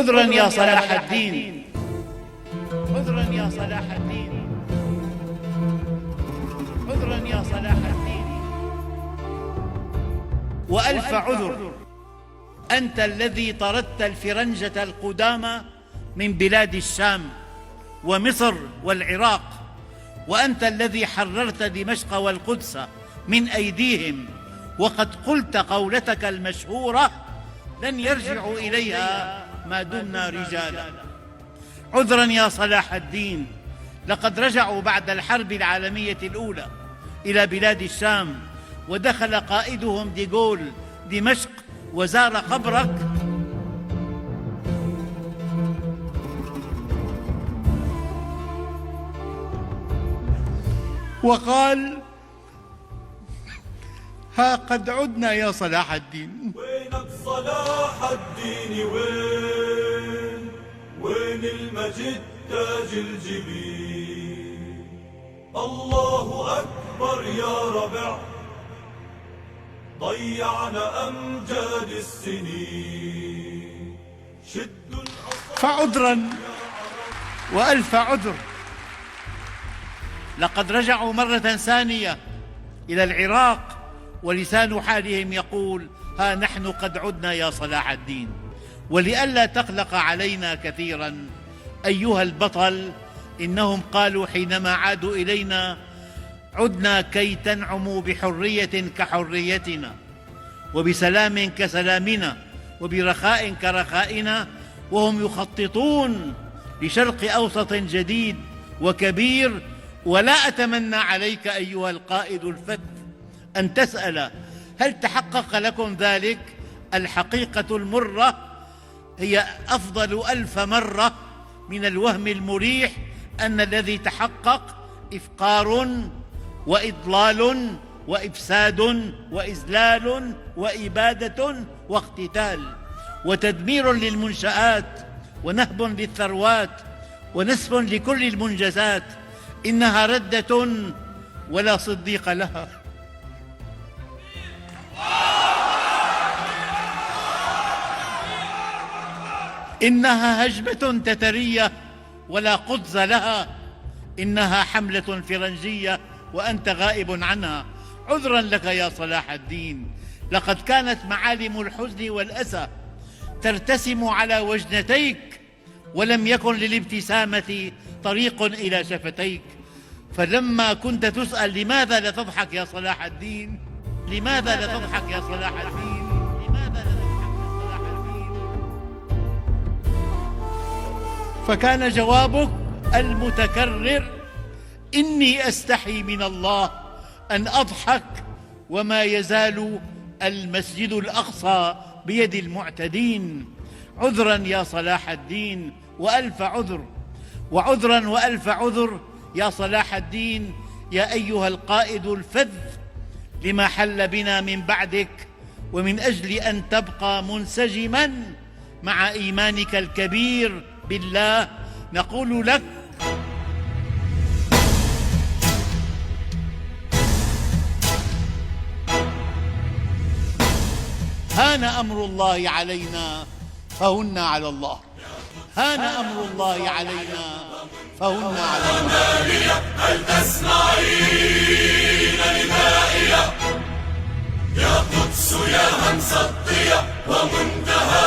عذرا يا صلاح الدين، عذرا يا صلاح الدين، عذرا يا صلاح الدين، وألف عذر. أنت الذي طردت الفرنجة القدامى من بلاد الشام ومصر والعراق، وأنت الذي حررت دمشق والقدس من أيديهم، وقد قلت قولتك المشهورة: لن يرجعوا إليها ما دمنا رجالا. عذرا يا صلاح الدين، لقد رجعوا بعد الحرب العالمية الأولى إلى بلاد الشام، ودخل قائدهم ديغول دمشق وزار قبرك وقال: ها قد عدنا يا صلاح الدين. وينك صلاح الدين؟ وين المجد تاج الجبين؟ الله أكبر يا ربع، ضيعنا أمجاد السنين. شدوا فعذرا وألف عذر. لقد رجعوا مرة ثانية إلى العراق ولسان حالهم يقول: ها نحن قد عدنا يا صلاح الدين. ولئلا تقلق علينا كثيرا أيها البطل، إنهم قالوا حينما عادوا إلينا: عدنا كي تنعموا بحرية كحريتنا، وبسلام كسلامنا، وبرخاء كرخائنا. وهم يخططون لشرق أوسط جديد وكبير. ولا أتمنى عليك أيها القائد الفذ أن تسأل: هل تحقق لكم ذلك؟ الحقيقة المرة هي أفضل 1000 مرة من الوهم المريح أن الذي تحقق إفقار وإضلال وإفساد وإذلال وإبادة واقتتال وتدمير للمنشآت ونهب للثروات ونسف لكل المنجزات. إنها ردة ولا صديق لها. إنها هجمة تترية ولا قدس لها. إنها حملة فرنجية وأنت غائب عنها. عذرا لك يا صلاح الدين، لقد كانت معالم الحزن والأسى ترتسم على وجنتيك، ولم يكن للابتسامة طريق إلى شفتيك. فلما كنت تسأل: لماذا لا تضحك يا صلاح الدين؟ لماذا لا تضحك يا صلاح الدين؟ لماذا لا تضحك يا صلاح الدين؟ فكان جوابك المتكرر: إني أستحي من الله أن أضحك، وما يزال المسجد الأقصى بيد المعتدين. عذرا يا صلاح الدين وألف عذر. وعذرا وألف عذر يا صلاح الدين يا أيها القائد الفذ لما حل بنا من بعدك، ومن أجل أن تبقى منسجما مع إيمانك الكبير بالله نقول لك: هان أمر الله علينا فهن على الله. هان أمر الله علينا فهن على الله. هل تسمعين ندائي يا قدس يا همس الضياء ومنتهى